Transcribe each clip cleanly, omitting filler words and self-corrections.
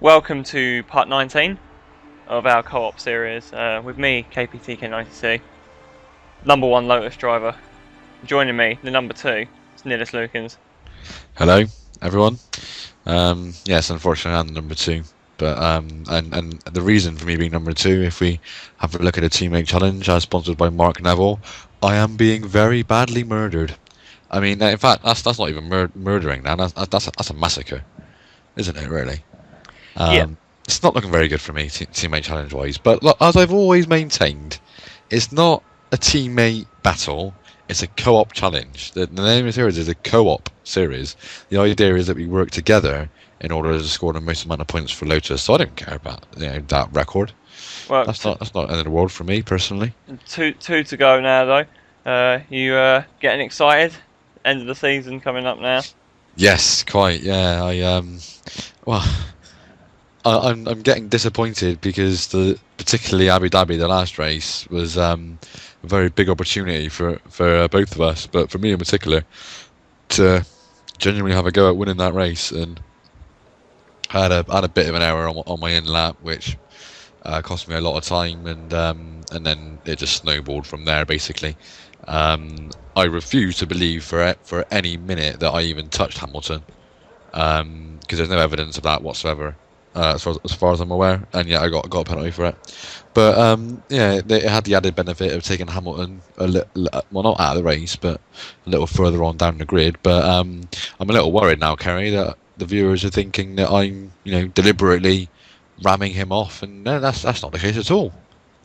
Welcome to part 19 of our co-op series with me, KPTK92, number 1 Lotus driver. Joining me, the number 2, is NillisLukins. Hello, everyone. Yes, unfortunately, I'm number 2. But and the reason for me being number 2, if we have a look at a teammate challenge as sponsored by Mark Neville, I am being very badly murdered. I mean, in fact, that's not even murdering now. That's a massacre, isn't it? Really. Yeah, It's not looking very good for me, teammate challenge-wise. But look, as I've always maintained, it's not a teammate battle. It's a co-op challenge. The name of the series is a co-op series. The idea is that we work together in order to score the most amount of points for Lotus. So I don't care about that record. well, That's not the end of the world for me personally. two to go now though. You getting excited? End of the season coming up now. Yes, quite. Yeah, well, I'm getting disappointed because particularly Abu Dhabi, the last race, was a very big opportunity for both of us, but for me in particular, to genuinely have a go at winning that race. And I had a bit of an error on my in lap, which cost me a lot of time, and then it just snowballed from there. Basically, I refuse to believe for any minute that I even touched Hamilton, because there's no evidence of that whatsoever. As far as I'm aware, and yeah, I got a penalty for it. But yeah, it had the added benefit of taking Hamilton well, not out of the race, but a little further on down the grid. But I'm a little worried now, Kerry, that the viewers are thinking that I'm, deliberately ramming him off, and no, that's not the case at all.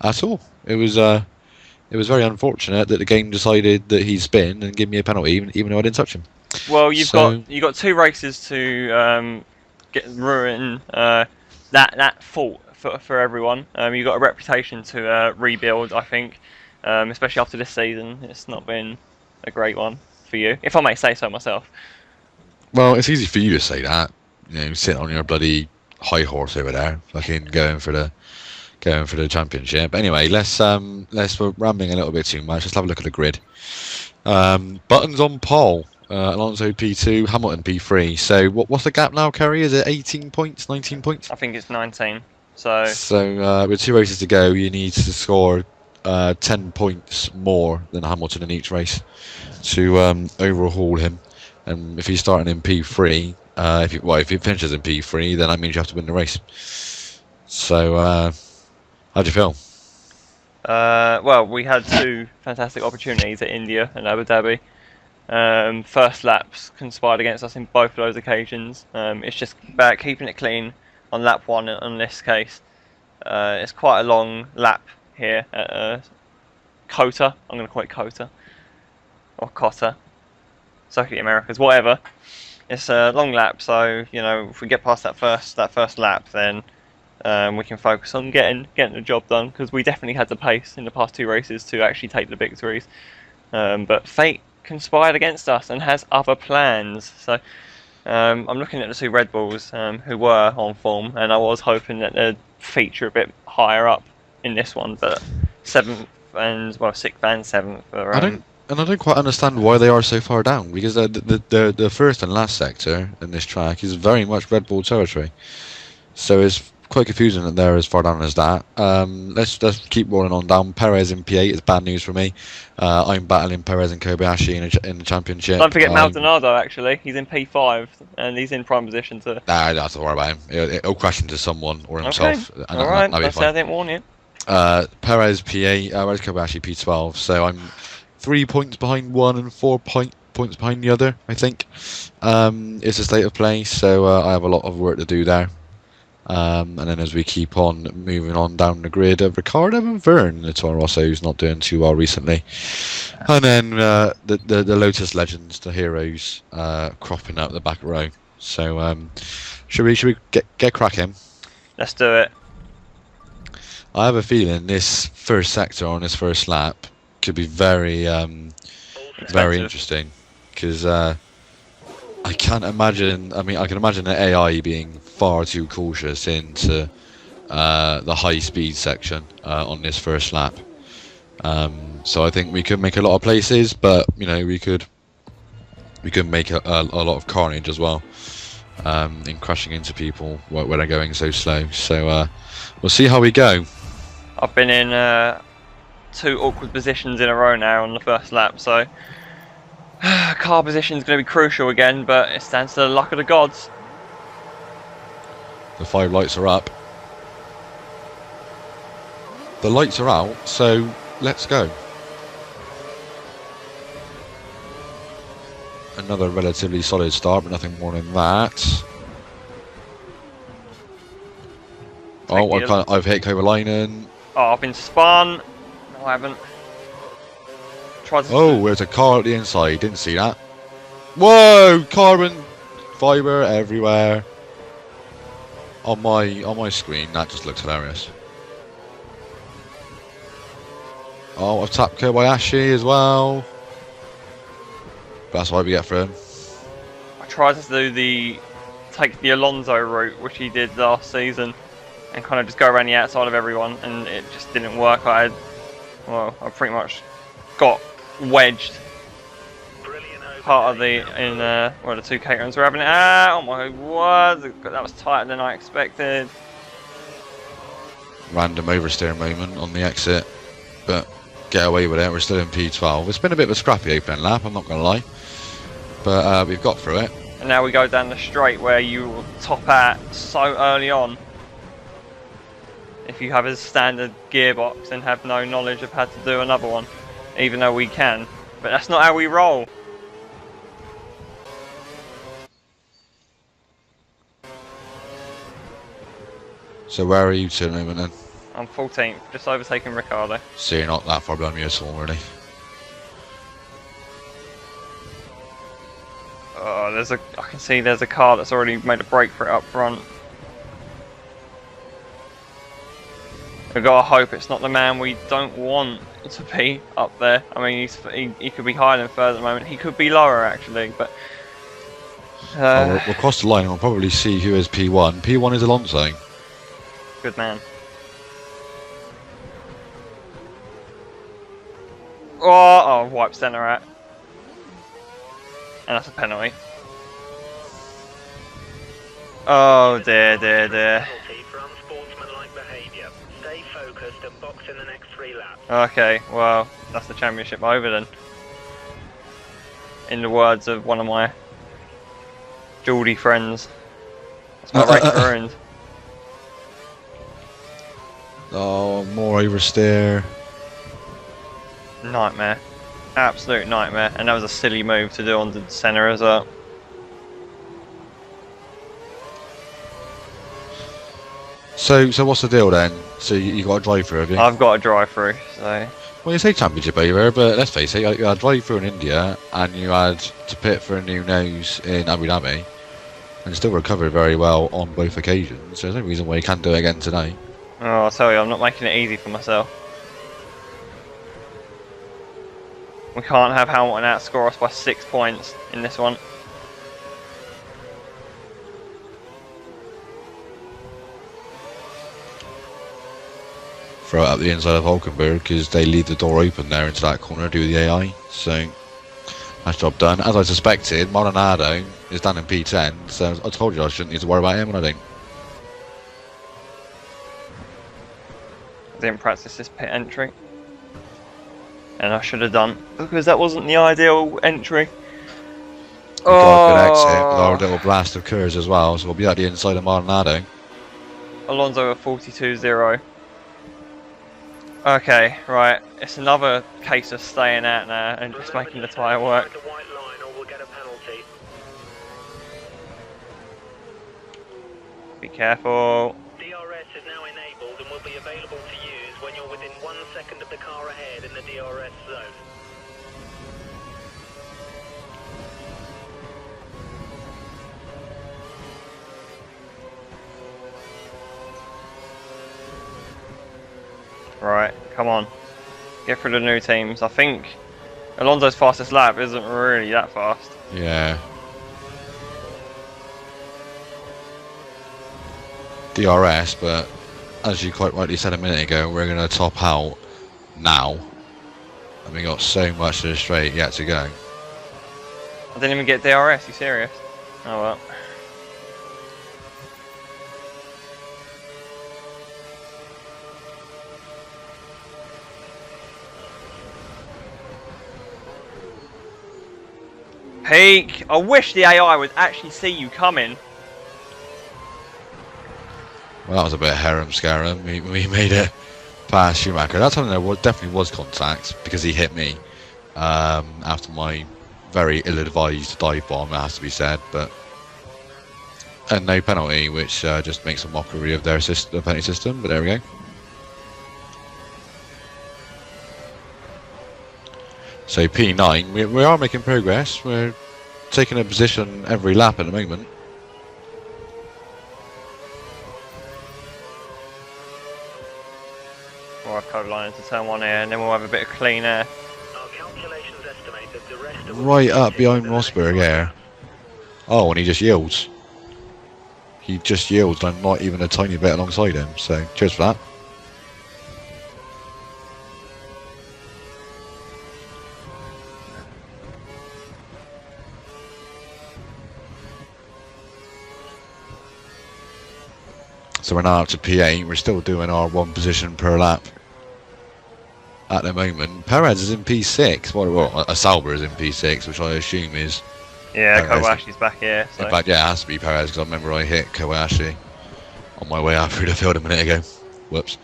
At all. It was very unfortunate that the game decided that he'd spin and give me a penalty, even though I didn't touch him. Well, you've got 2 races to ruin that fault for everyone. You've got a reputation to rebuild, I think, especially after this season. It's not been a great one for you, if I may say so myself. Well, it's easy for you to say that. Sitting on your bloody high horse over there, fucking going for the championship. Anyway, we're rambling a little bit too much. Let's have a look at the grid. Buttons on pole. Alonso P2, Hamilton P3. So what's the gap now, Kerry? Is it 18 points, 19 points? I think it's 19. So with 2 races to go, you need to score 10 points more than Hamilton in each race to overhaul him. And if he's starting in P3, if he finishes in P3, then that means you have to win the race. So how do you feel? well, we had 2 fantastic opportunities at India and Abu Dhabi. First laps conspired against us in both of those occasions. It's just about keeping it clean on lap 1 in this case. It's quite a long lap here at Kota. I'm going to call it Kota or Cotta. Sorry, the Americans, whatever. It's a long lap, so if we get past that first lap, then we can focus on getting the job done, because we definitely had the pace in the past 2 races to actually take the victories. But fate conspired against us and has other plans. So I'm looking at the 2 Red Bulls who were on form, and I was hoping that they'd feature a bit higher up in this one, but 6th and 7th are, I don't quite understand why they are so far down, because the first and last sector in this track is very much Red Bull territory. So it's quite confusing that they're as far down as that. Let's keep rolling on down. Perez in P8 is bad news for me. I'm battling Perez and Kobayashi in the championship. don't forget Maldonado, actually. He's in P5 and he's in prime position too. Nah, I don't have to worry about him. It'll crash into someone or himself. Okay. Alright, I didn't warn you. Perez P8, where's Kobayashi P12? So I'm 3 points behind one and 4 points behind the other, I think. It's a state of play, so I have a lot of work to do there. And then as we keep on moving on down the grid, Ricardo and Verne, the Toro Rosso, who's not doing too well recently. And then the Lotus legends, the heroes, cropping up the back row. So should we get cracking? Let's do it. I have a feeling this first sector on this first lap could be very interesting, because I can't imagine. I mean, I can imagine the AI being far too cautious into the high-speed section on this first lap. So I think we could make a lot of places, but we could make a lot of carnage as well. in crashing into people when they're going so slow. So we'll see how we go. I've been in 2 awkward positions in a row now on the first lap, so car position is going to be crucial again, but it stands to the luck of the gods. The 5 lights are up. The lights are out, so let's go. Another relatively solid start, but nothing more than that. Oh, I've hit Kovalainen. Oh, I've been spun. No, I haven't. Oh, there's a car at the inside. Didn't see that. Whoa! Carbon fiber everywhere. On my screen, that just looks hilarious. Oh, I've tapped Kobayashi as well. That's why we get for him. I tried to do take the Alonso route, which he did last season, and kind of just go around the outside of everyone, and it just didn't work. I pretty much got wedged. Part of the the 2 caterers were having it. Oh my word, that was tighter than I expected. Random oversteer moment on the exit, but get away with it. We're still in P12. It's been a bit of a scrappy opening lap, I'm not going to lie, but we've got through it. And now we go down the straight where you top out so early on if you have a standard gearbox and have no knowledge of how to do another one, even though we can, but that's not how we roll. So where are you to the moment then? I'm 14th, just overtaking Ricciardo. So you're not that far behind me at all, really. Oh, I can see there's a car that's already made a break for it up front. We've got to hope it's not the man we don't want to be up there. I mean, he could be higher than third at the moment. He could be lower actually, but we'll cross the line and we'll probably see who is P1. P1 is Alonso. Good man. Oh, wipe centre out. And that's a penalty. Oh dear, dear, dear. Okay, well, that's the championship over then. In the words of one of my Geordie friends. That's my race ruined. Oh, more oversteer. Nightmare. Absolute nightmare. And that was a silly move to do on the centre as well. So what's the deal then? So you got a drive through, have you? I've got a drive through, so. Well, you say championship over, but let's face it, you had a drive through in India and you had to pit for a new nose in Abu Dhabi and still recovered very well on both occasions. So there's no reason why you can't do it again today. Oh, I'll tell you, I'm not making it easy for myself. We can't have Hamilton outscore us by 6 points in this one. Throw it up the inside of Hulkenberg because they leave the door open there into that corner, do the AI. So that's job done. As I suspected, Maldonado is down in P10, so I told you I shouldn't need to worry about him, and I didn't. I didn't practice this pit entry. And I should have done, because that wasn't the ideal entry. We've got a good exit with our little blast of curves as well, so we'll be at the inside of Maldonado. Alonso at 42.0. Okay, right. It's another case of staying out now and just making the tyre work. Be careful. DRS is now enabled and will be available to use when you're within 1 second of the car ahead in the DRS zone. Right, come on. Get through the new teams. I think Alonso's fastest lap isn't really that fast. Yeah. DRS, but as you quite rightly said a minute ago, we're going to top out now. And we got so much to the straight yet to go. I didn't even get DRS, you serious? Oh well. Peak! I wish the AI would actually see you coming. Well, that was a bit harem scarum. We made it past Schumacher. That time there definitely was contact because he hit me after my very ill-advised dive bomb, it has to be said, but and no penalty, which just makes a mockery of their penalty system. But there we go. So P9, we are making progress. We're taking a position every lap at the moment. We'll have code line into turn 1 here, and then we'll have a bit of clean air. Our calculations estimate that the rest of Right up behind Rosberg here. Oh, and he just yields. He just yields, and I'm not even a tiny bit alongside him. So cheers for that. So we're now up to P8. We're still doing our one position per lap at the moment. Perez is in P6. Well, a Sauber is in P6, which I assume is. Yeah, Perez. Kowashi's back here. So. In fact, yeah, it has to be Perez because I remember I hit Kobayashi on my way out through the field a minute ago. Whoops.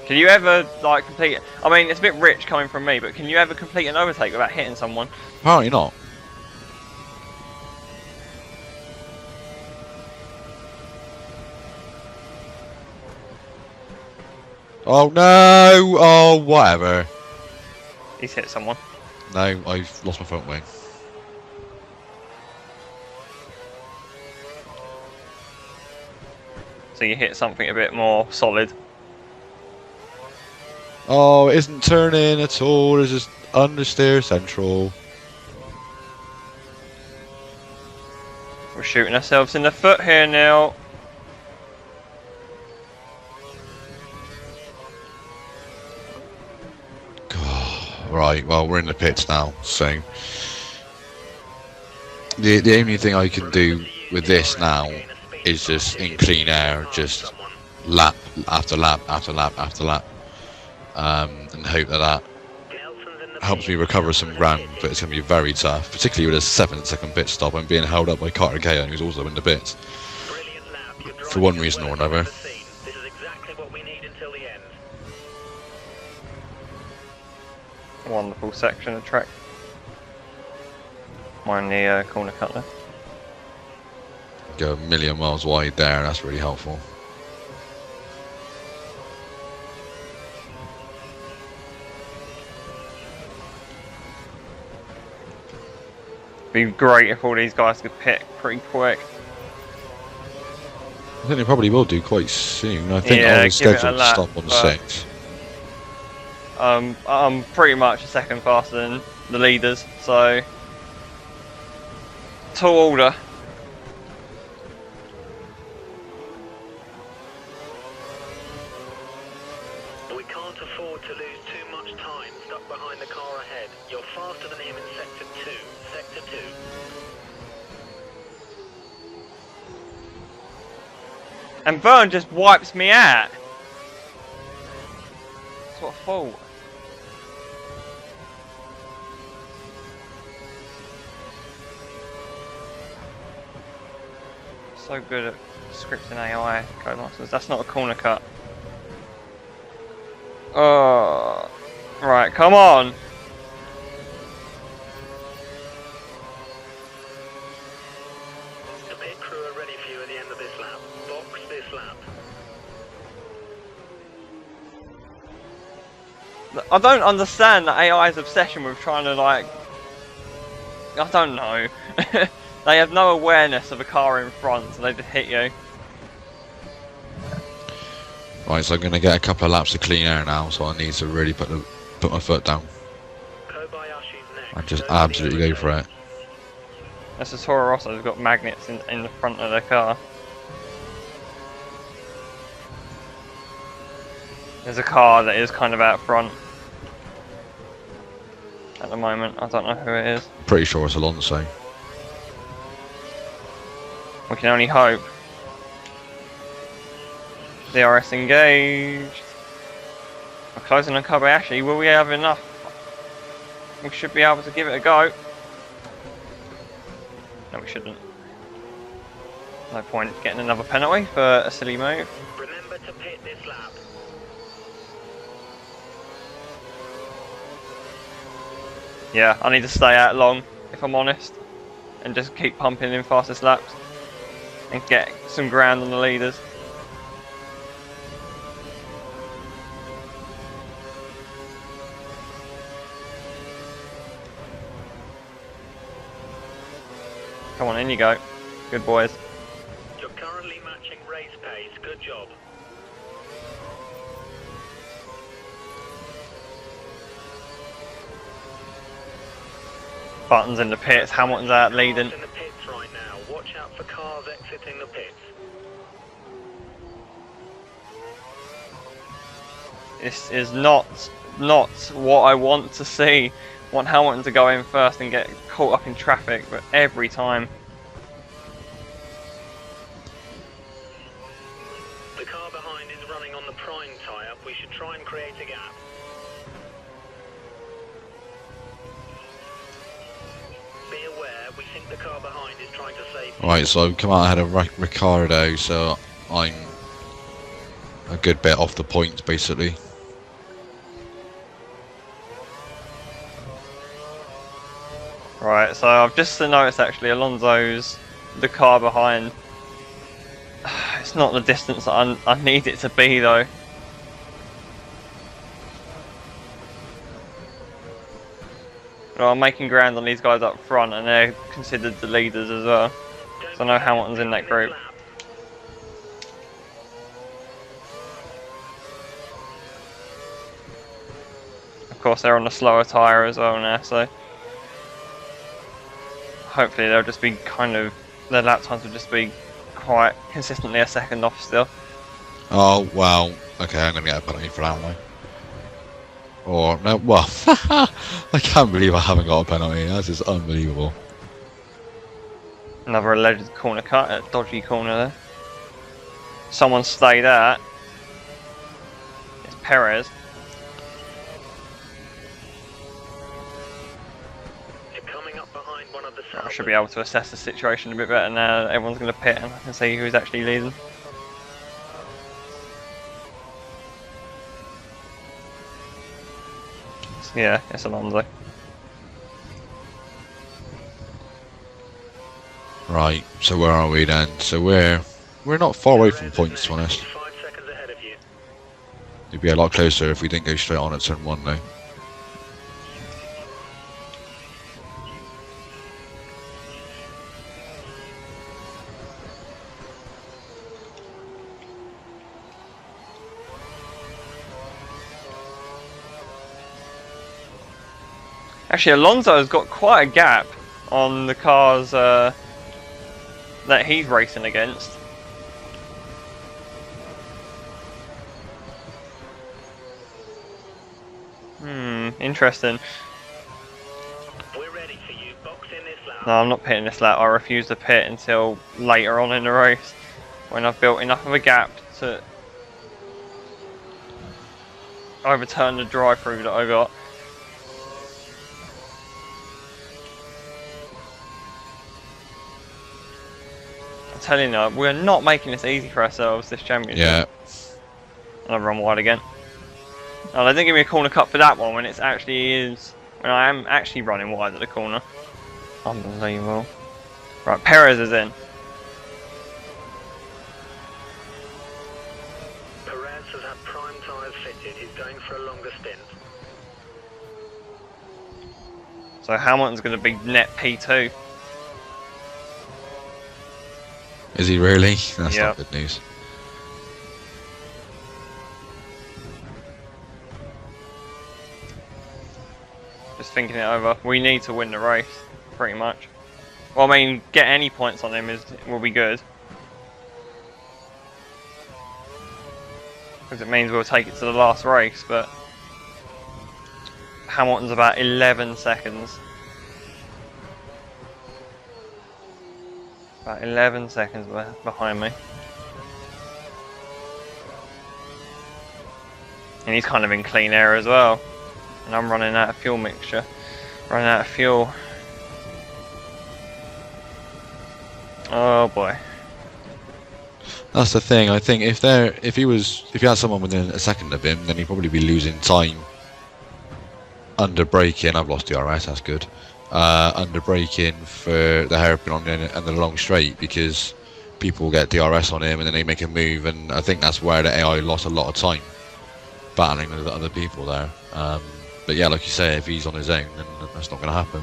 Can you ever like complete? I mean, it's a bit rich coming from me, but can you ever complete an overtake without hitting someone? Apparently not. Oh no! Oh, whatever. He's hit someone. No, I've lost my front wing. So you hit something a bit more solid. Oh, it isn't turning at all. It's just understeer central. We're shooting ourselves in the foot here, Neil. Right, well, we're in the pits now, so the only thing I can do with this now is just in clean air, just lap after lap after lap after lap, and hope that helps me recover some ground, but it's going to be very tough, particularly with a 7-second pit stop. I'm being held up by Carter Kayan, who's also in the pits, for one reason or another. Wonderful section of track. Mind the corner cut there. Go a million miles wide there, that's really helpful. Be great if all these guys could pit pretty quick. I think they probably will do quite soon. I think I was scheduled to stop on 6. I'm pretty much a second faster than the leaders, so tall order. We can't afford to lose too much time stuck behind the car ahead. You're faster than him in sector 2. Sector 2. And Vern just wipes me out. That's what I thought. So good at scripting AI, Codemasters. That's not a corner cut. Oh, right, come on. The pit crew are ready for you at the end of this lap. Box this lap. I don't understand the AI's obsession with trying to, like, I don't know. They have no awareness of a car in front, so they just hit you. Right, so I'm going to get a couple of laps of clean air now, so I need to really put my foot down and just absolutely go for it. That's the Toro Rosso, they've got magnets in the front of their car. There's a car that is kind of out front at the moment. I don't know who it is. Pretty sure it's Alonso. We can only hope. DRS engaged. We're closing on Kobayashi. Will we have enough? We should be able to give it a go. No, we shouldn't. No point getting another penalty for a silly move. Remember to pit this lap. Yeah, I need to stay out long, if I'm honest, and just keep pumping in fastest laps and get some ground on the leaders. Come on, in you go. Good boys. You're currently matching race pace. Good job. Button's in the pits, Hamilton's out leading. In the pits right now. Watch out for cars exiting the pits. This is not what I want to see. I want Hamilton to go in first and get caught up in traffic, but every time. The car behind is running on the prime tyre. We should try and create a gap. Be aware, we think the car behind is trying to save you. Right, so I've come out ahead of Ricardo, so I'm a good bit off the points basically. Right, so I've just noticed actually Alonso's the car behind. It's not the distance that I need it to be though. Well, I'm making ground on these guys up front and they're considered the leaders as well. So I know Hamilton's in that group. Of course they're on a slower tyre as well now, so hopefully they'll just be kind of, their lap times will just be quite consistently a second off still. Oh, well, okay, I'm going to get a penalty for that one. Or, no, well, I can't believe I haven't got a penalty, that's just unbelievable. Another alleged corner cut, a dodgy corner there. Someone stayed out. It's Perez. I should be able to assess the situation a bit better now. Everyone's going to pit and I can see who's actually leading. Yeah, it's Alonso. Right, so where are we then? So we're not far away from points, to be honest. 5 seconds ahead of you. It'd be a lot closer if we didn't go straight on at turn 1 though. Actually, Alonso has got quite a gap on the cars that he's racing against. Interesting. We're ready for you. Box in this lap. No, I'm not pitting this lap. I refuse to pit until later on in the race, when I've built enough of a gap to overturn the drive-through that I got. I'm telling you, we're not making this easy for ourselves, this championship. Yeah. And I've run wide again. Oh, they didn't give me a corner cut for that one when it's actually is, when I am actually running wide at the corner. Unbelievable. Right, Perez is in. Perez has had prime tyres fitted. He's going for a longer stint. So Hamilton's going to be net P2. Is he really? That's Yeah. not good news. Just thinking it over. We need to win the race, pretty much. Well, I mean, get any points on him will be good. Because it means we'll take it to the last race, but Hamilton's about 11 seconds. About 11 seconds behind me. And he's kind of in clean air as well. And I'm running out of fuel mixture. Run out of fuel. Oh boy. That's the thing. I think if he had someone within a second of him, then he'd probably be losing time under braking. I've lost DRS. That's good. Under braking for the hairpin on and the long straight, because people get DRS on him and then they make a move, and I think that's where the AI lost a lot of time battling with other people there. But yeah, like you say, if he's on his own, then that's not going to happen.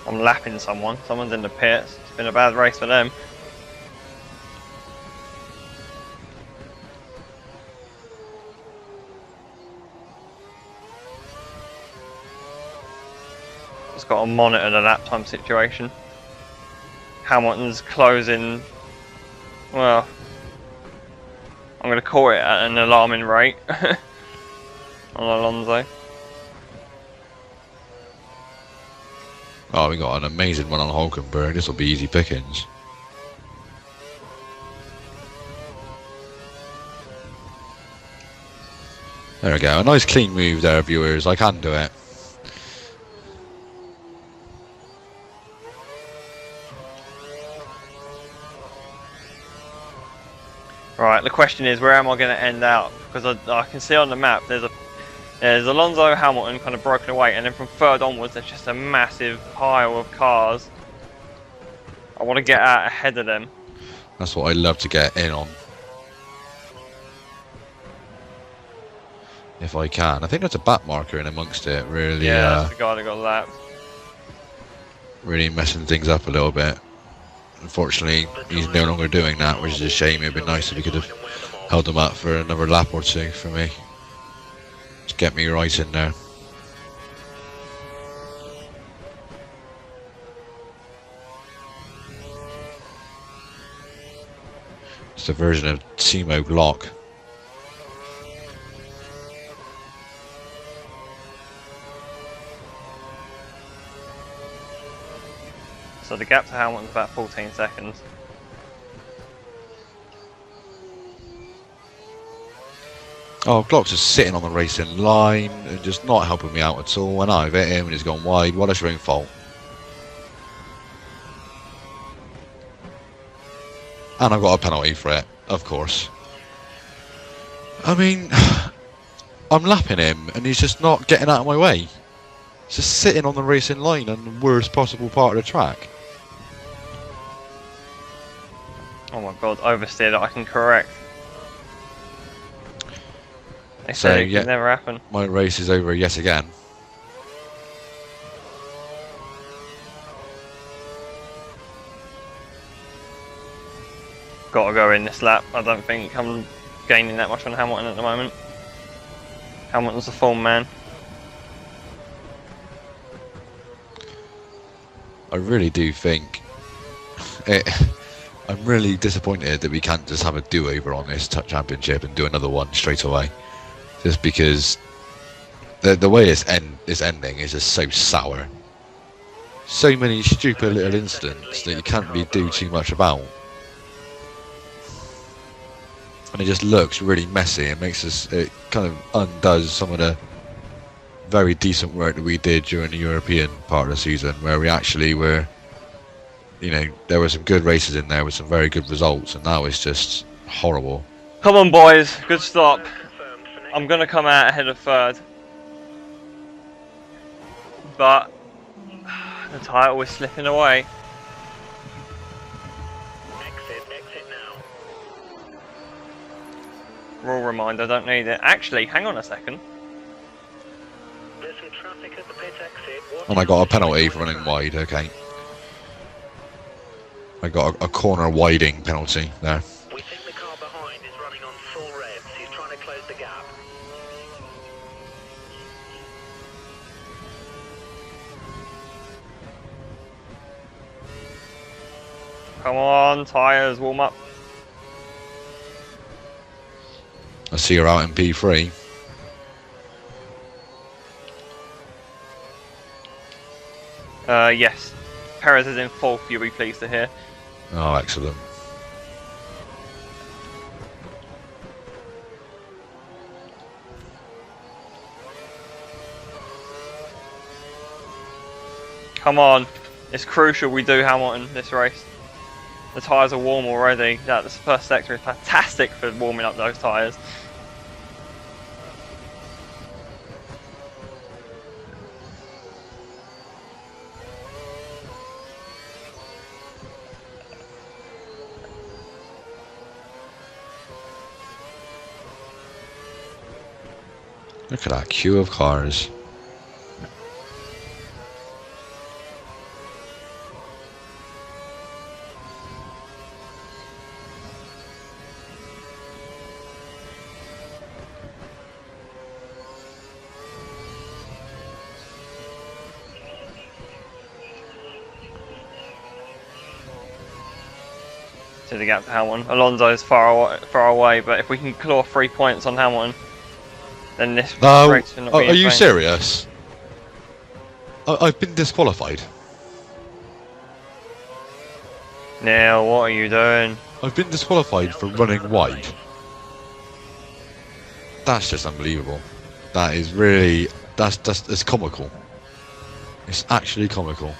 I'm lapping someone. Someone's in the pits. It's been a bad race for them. Just got to monitor the lap time situation. Hamilton's closing. Well, I'm going to call it at an alarming rate on Alonso. Oh, we got an amazing one on Hulkenberg. This will be easy pickings. There we go. A nice clean move there, viewers. I can do it. Right, the question is, where am I going to end out? Because I can see on the map there's Alonso, Hamilton kind of broken away, and then from third onwards there's just a massive pile of cars. I want to get out ahead of them. That's what I love to get in on. If I can. I think there's a back marker in amongst it, really. Yeah, that's the guy that got lapped. Really messing things up a little bit. Unfortunately, he's no longer doing that, which is a shame. It would be nice if he could have held him up for another lap or two for me. To get me right in there. It's a version of Timo Glock. So the gap to Hamilton's about 14 seconds. Oh, Glock's just sitting on the racing line and just not helping me out at all. And I've hit him and he's gone wide. Well, that's your own fault. And I've got a penalty for it, of course. I mean, I'm lapping him and he's just not getting out of my way. He's just sitting on the racing line on the worst possible part of the track. Oh my god, oversteer that I can correct. They So, said it yeah, could never happen. my race is over yet again. Gotta go in this lap. I don't think I'm gaining that much on Hamilton at the moment. Hamilton's a form man. I really do think I'm really disappointed that we can't just have a do-over on this championship and do another one straight away. Just because the way it's ending is just so sour. So many stupid little incidents that you can't really do too much about. And it just looks really messy. It kind of undoes some of the very decent work that we did during the European part of the season, where we actually were, you know, there were some good races in there with some very good results, and now it's just horrible. Come on boys, good stop. I'm going to come out ahead of third. But the title is slipping away. Exit now. Rule reminder, don't need it. Actually, hang on a second. There's some traffic at the pit exit. And I got a penalty for running wide, okay. I got a corner widing penalty there. We think the car behind is running on full revs. He's trying to close the gap. Come on, tyres, warm up. I see her out in P3. Yes. Perez is in 4th, you'll be pleased to hear. Oh, excellent. Come on. It's crucial we do Hamilton this race. The tyres are warm already. Yeah, this first sector is fantastic for warming up those tyres. Look at that queue of cars. To the gap to Hamilton. Alonso's far away, but if we can claw 3 points on Hamilton, then this race will not be are you insane. serious? I've been disqualified. Neil, what are you doing? I've been disqualified for running wide. That's just unbelievable. That is really it's comical. It's actually comical.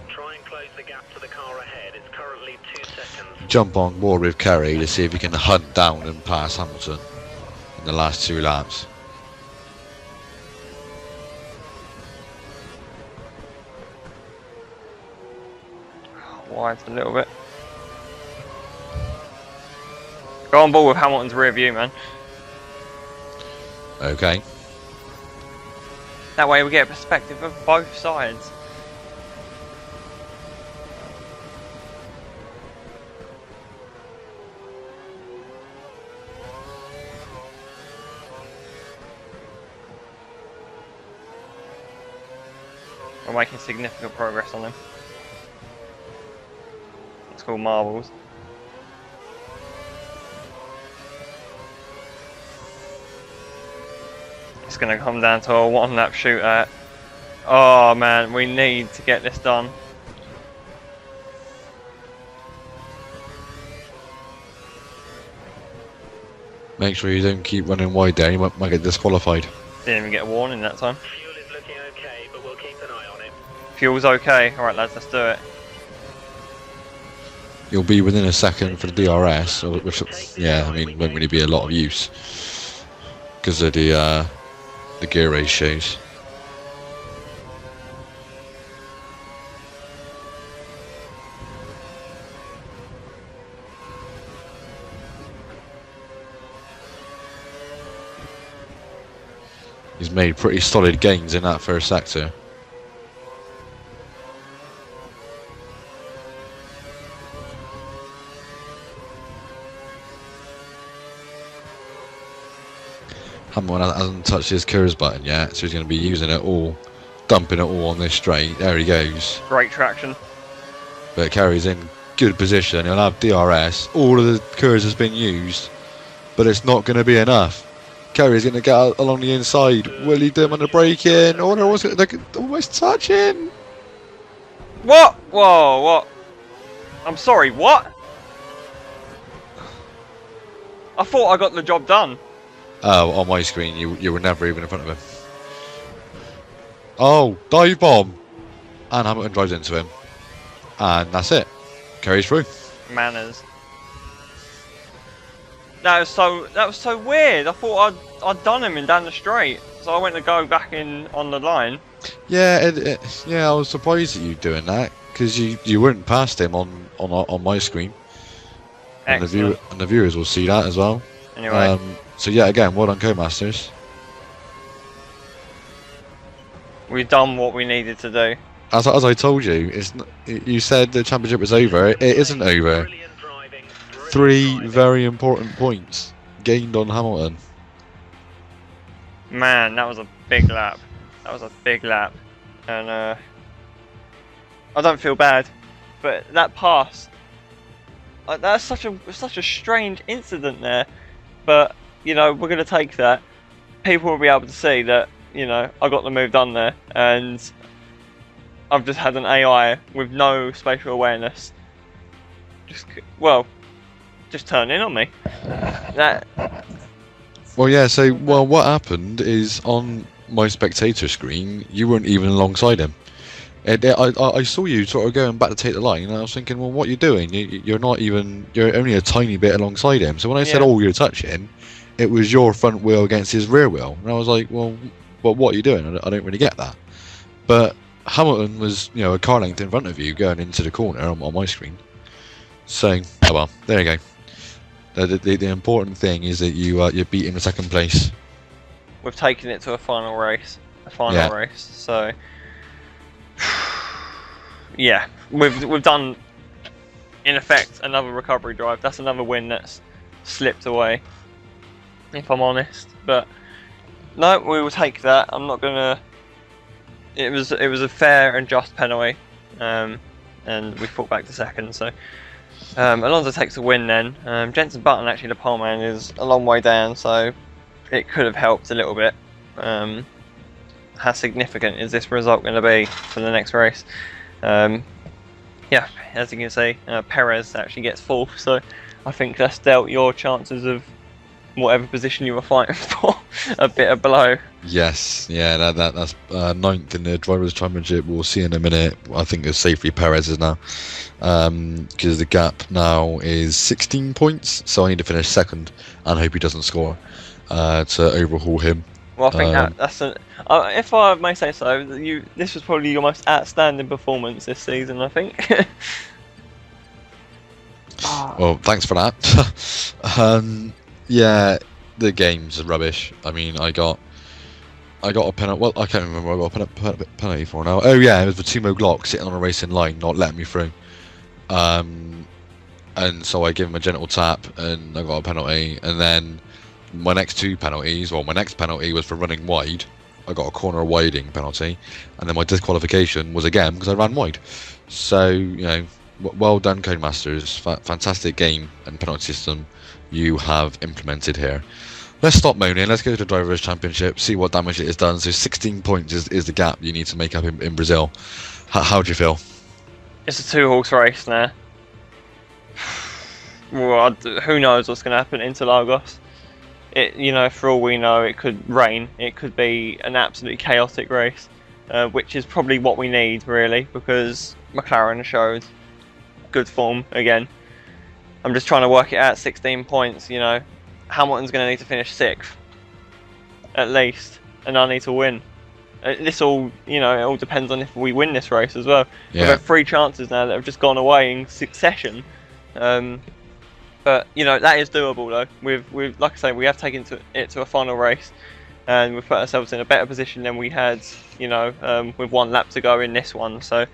Try and close the gap to the car ahead. It's currently 2 seconds. Jump on board with Kerry to see if he can hunt down and pass Hamilton in the last 2 laps. Wide a little bit. Go on board with Hamilton's rear view, man. Okay. That way we get a perspective of both sides. We're making significant progress on them. It's called marbles. It's going to come down to a 1-lap shootout. Oh man, we need to get this done. Make sure you don't keep running wide there, you might get disqualified. Didn't even get a warning that time. Fuel is looking okay, but we'll keep an eye on it. Fuel's okay. Alright lads, let's do it. You'll be within a second for the DRS, which, yeah, I mean, won't really be a lot of use because of the gear ratios. He's made pretty solid gains in that first sector. Hamilton hasn't touched his KERS button yet, so he's going to be using it all, dumping it all on this straight. There he goes. Great traction. But Kerry's in good position. He'll have DRS. All of the KERS has been used, but it's not going to be enough. Kerry's going to get out along the inside. Will he do him on the braking? Oh, they're almost touching. What? Whoa, what? I'm sorry, what? I thought I got the job done. Oh, on my screen, you were never even in front of him. Oh, dive bomb! And Hamilton drives into him. And that's it. Kerry's through. Manners. That was so weird. I thought I'd done him in down the straight, so I went to go back in on the line. Yeah, yeah, I was surprised at you doing that because you weren't past him on my screen. And the viewers will see that as well. Anyway. So yeah, again, well done, Codemasters. We've done what we needed to do. As I told you, you said the championship was over. It isn't over. Brilliant driving. 3 very important points gained on Hamilton. Man, that was a big lap. That was a big lap. And I don't feel bad, but that pass, that's such a strange incident there. But you know, we're going to take that. People will be able to see that you know, I got the move done there, and I've just had an AI with no spatial awareness just turn in on me. That. Well, yeah. So, well, what happened is on my spectator screen, you weren't even alongside him. I saw you sort of going back to take the line, and I was thinking, well, what are you doing? You're not even. You're only a tiny bit alongside him. So when I said, "Oh, you're touching," it was your front wheel against his rear wheel, and I was like, well, what are you doing? I don't really get that. But Hamilton was, you know, a car length in front of you going into the corner on my screen. So, oh well, there you go. The important thing is that you're beating the second place. We've taken it to a final race. So, yeah, we've done, in effect, another recovery drive. That's another win that's slipped away, if I'm honest. But no, we will take that. I'm not gonna. It was a fair and just penalty, and we fought back to second. So Alonso takes a win then. Jenson Button, actually the pole man, is a long way down, so it could have helped a little bit. How significant is this result going to be for the next race? Yeah, as you can see, Perez actually gets fourth, so I think that's dealt your chances of whatever position you were fighting for a bit of blow. Yes, yeah, that's ninth in the Drivers' Championship. We'll see in a minute. I think it's safely Perez is now, because the gap now is 16 points. So I need to finish second and hope he doesn't score to overhaul him. Well, I think that's if I may say so, this was probably your most outstanding performance this season, I think. Well, thanks for that. Yeah, the game's rubbish. I mean, I got a penalty. Well, I can't remember what I got a penalty for now. Oh yeah, it was for Timo Glock sitting on a racing line, not letting me through. And so I gave him a gentle tap, and I got a penalty. And then my next two penalties, well, my next penalty was for running wide. I got a corner widing penalty, and then my disqualification was again because I ran wide. So, you know, well done, Codemasters. Fantastic game and penalty system you have implemented here. Let's stop moaning. Let's go to the Drivers' Championship, see what damage it has done. So 16 points is the gap you need to make up in Brazil. How do you feel? It's a two-horse race now. Well, who knows what's going to happen in Interlagos? You know, for all we know, it could rain. It could be an absolutely chaotic race, which is probably what we need, really, because McLaren showed good form again. I'm just trying to work it out. 16 points, you know. Hamilton's going to need to finish 6th, at least, and I need to win. This all, you know, it all depends on if we win this race as well. Yeah. We've had 3 chances now that have just gone away in succession. But you know, that is doable though. We've like I say, we have taken it to a final race, and we've put ourselves in a better position than we had, you know, with 1 lap to go in this one. So.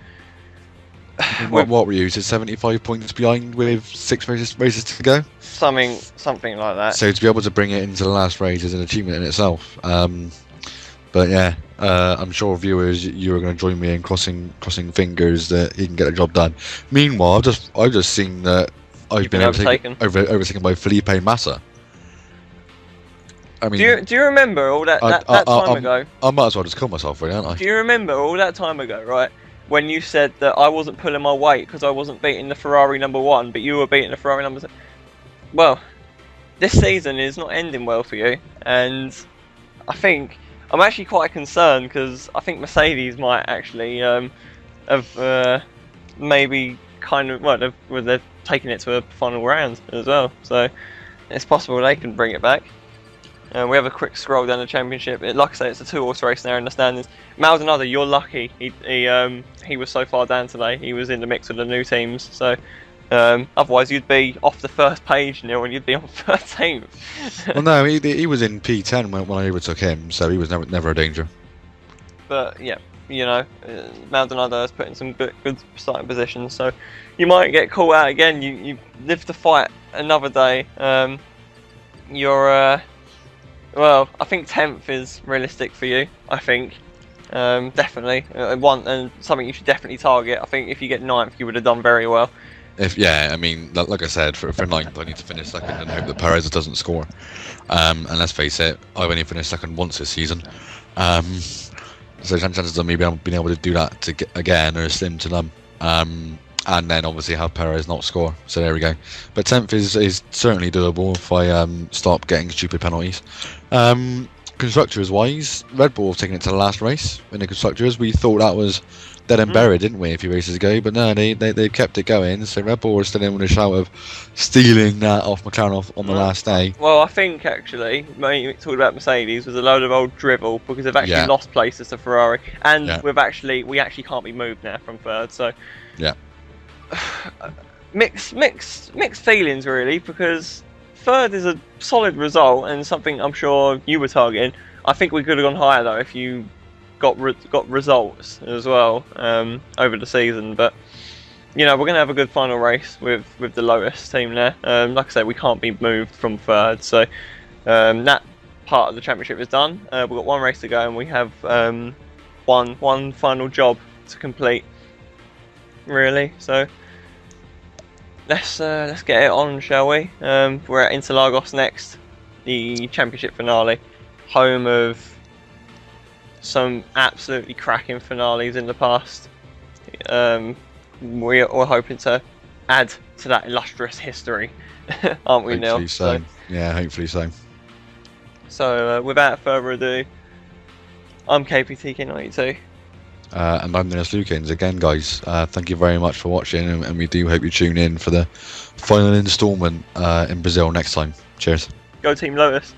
What were you? So 75 points behind with 6 races to go? Something like that. So to be able to bring it into the last race is an achievement in itself. But yeah, I'm sure viewers, you are going to join me in crossing fingers that he can get the job done. Meanwhile, I've just seen that I've been overtaken by Felipe Massa. I mean, do you remember all that time ago? I might as well just kill myself, really, aren't I? Do you remember all that time ago, right? When you said that I wasn't pulling my weight because I wasn't beating the Ferrari #1, but you were beating the Ferrari #2. Well, this season is not ending well for you, and I think I'm actually quite concerned because I think Mercedes might actually have maybe kind of they've taken it to a final round as well, so it's possible they can bring it back. We have a quick scroll down the championship. Like I say, it's a 2-horse race there in the standings. Maldonado, you're lucky. He was so far down today. He was in the mix with the new teams. So otherwise, you'd be off the first page, Neil, and you'd be on 13th. Well, no, he was in P10 when I overtook him, so he was never a danger. But yeah, you know, Maldonado has put in some good starting positions. So you might get caught out again. You live to fight another day. You're. Well, I think 10th is realistic for you. I think, definitely, and something you should definitely target. I think if you get 9th, you would have done very well. I mean, like I said, for 9th, I need to finish second and hope that Perez doesn't score. And let's face it, I've only finished second once this season. So chances of me being able to do that again are slim to none. And then obviously have Perez not score. So there we go. But 10th is certainly doable if I stop getting stupid penalties. Constructors wise, Red Bull have taken it to the last race in the constructors. We thought that was dead and buried, didn't we, a few races ago? But no, they kept it going. So Red Bull were still in with a shout of stealing that off McLaren on the last day. Well, I think actually, talking about Mercedes was a load of old drivel because they've actually lost places to Ferrari, and we actually can't be moved now from third. So yeah, mixed feelings really, because third is a solid result and something I'm sure you were targeting. I think we could have gone higher though if you got results as well over the season. But you know, we're going to have a good final race with the Lotus team there. Like I say, we can't be moved from third, so that part of the championship is done. We've got one race to go and we have one final job to complete really. So let's get it on, shall we? We're at Interlagos next, the championship finale, home of some absolutely cracking finales in the past. We're hoping to add to that illustrious history, aren't we, Neil? Hopefully so. Yeah, hopefully so. So without further ado, I'm KPTK92. And I'm NillisLukins. Again, guys, thank you very much for watching, and we do hope you tune in for the final instalment in Brazil next time. Cheers. Go Team Lotus.